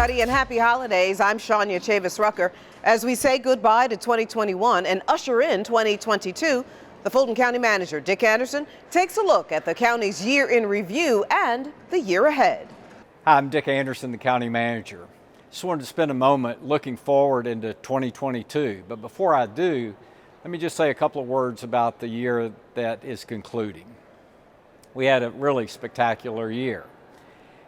everybody, and happy holidays. I'm Shania Chavis-Rucker. As we say goodbye to 2021 and usher in 2022, the Fulton County Manager, Dick Anderson, takes a look at the county's year in review and the year ahead. Hi, I'm Dick Anderson, the County Manager. Just wanted to spend a moment looking forward into 2022. But before I do, let me just say a couple of words about the year that is concluding. We had a really spectacular year.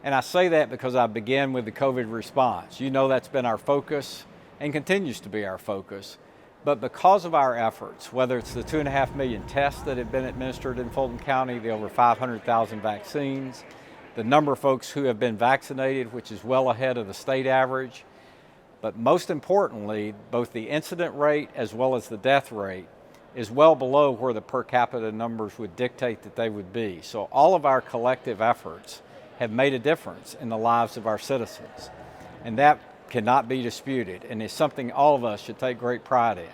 And I say that because I began with the COVID response. You know that's been our focus and continues to be our focus. But because of our efforts, whether it's the 2.5 million tests that have been administered in Fulton County, the over 500,000 vaccines, the number of folks who have been vaccinated, which is well ahead of the state average, but most importantly, both the incident rate as well as the death rate is well below where the per capita numbers would dictate that they would be. So all of our collective efforts have made a difference in the lives of our citizens. And that cannot be disputed and is something all of us should take great pride in.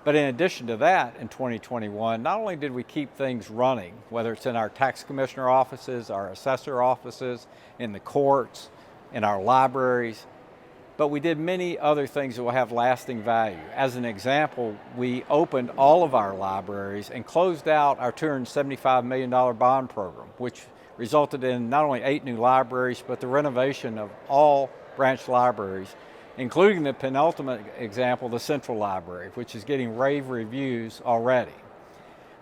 But in addition to that, in 2021, not only did we keep things running, whether it's in our tax commissioner offices, our assessor offices, in the courts, in our libraries, but we did many other things that will have lasting value. As an example, we opened all of our libraries and closed out our $275 million bond program, which resulted in not only 8 new libraries, but the renovation of all branch libraries, including the penultimate example, the Central Library, which is getting rave reviews already.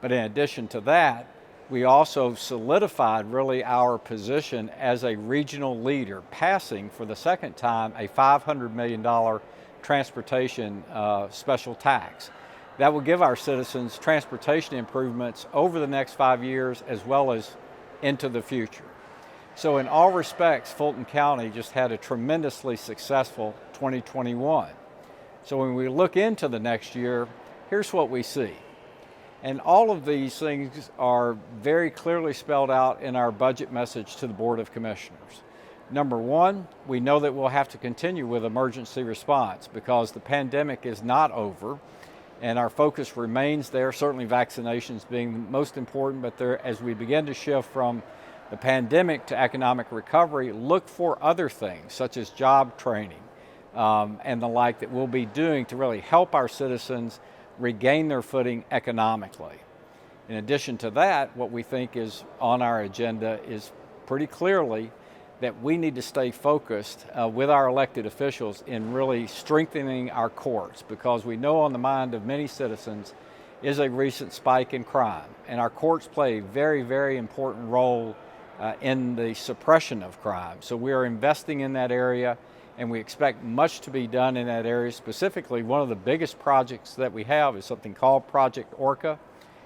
But in addition to that, we also solidified really our position as a regional leader, passing for the second time a $500 million transportation special tax. That will give our citizens transportation improvements over the next 5 years as well as into the future. So in all respects, Fulton County just had a tremendously successful 2021. So when we look into the next year, here's what we see. And all of these things are very clearly spelled out in our budget message to the Board of Commissioners. Number one, we know that we'll have to continue with emergency response because the pandemic is not over. And our focus remains there, certainly vaccinations being most important, but as we begin to shift from the pandemic to economic recovery, look for other things such as job training and the like that we'll be doing to really help our citizens regain their footing economically. In addition to that, what we think is on our agenda is pretty clearly that we need to stay focused with our elected officials in really strengthening our courts because we know on the mind of many citizens is a recent spike in crime. And our courts play a very, very important role in the suppression of crime. So we are investing in that area and we expect much to be done in that area. Specifically, one of the biggest projects that we have is something called Project Orca.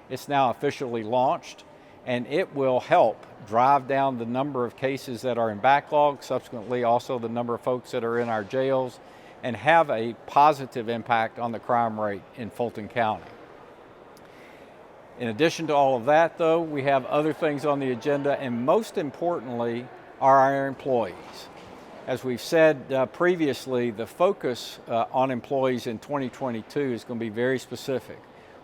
It's now officially launched. And it will help drive down the number of cases that are in backlog, subsequently also the number of folks that are in our jails, and have a positive impact on the crime rate in Fulton County. In addition to all of that, though, we have other things on the agenda, and most importantly are our employees. As we've said previously, the focus on employees in 2022 is going to be very specific.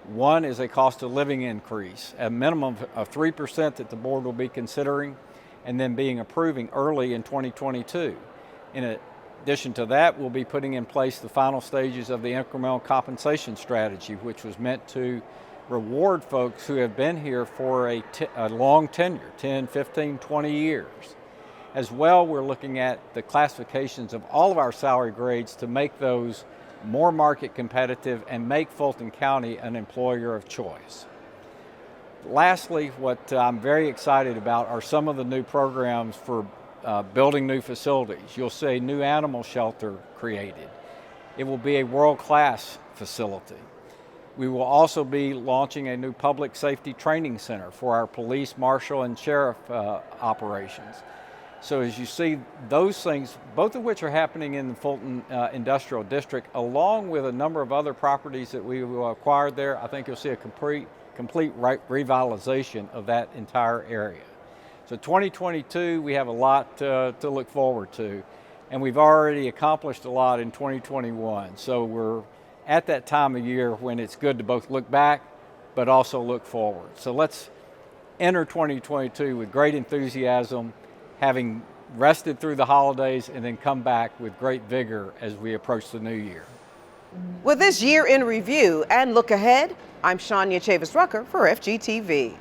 One is a cost of living increase, a minimum of 3% that the board will be considering and then approving early in 2022. In addition to that, we'll be putting in place the final stages of the Incremental Compensation strategy, which was meant to reward folks who have been here for a long tenure, 10, 15, 20 years. As well, we're looking at the classifications of all of our salary grades to make those more market competitive and make Fulton County an employer of choice. Lastly, what I'm very excited about are some of the new programs for building new facilities. You'll see a new animal shelter created. It will be a world-class facility. We will also be launching a new public safety training center for our police, marshal, and sheriff operations. So as you see, those things, both of which are happening in the Fulton Industrial District, along with a number of other properties that we will acquire there, I think you'll see a complete revitalization of that entire area. So 2022, we have a lot to look forward to, and we've already accomplished a lot in 2021. So we're at that time of year when it's good to both look back, but also look forward. So let's enter 2022 with great enthusiasm, having rested through the holidays, and then come back with great vigor as we approach the new year. With this year in review and look ahead, I'm Shania Chavis Rucker for FGTV.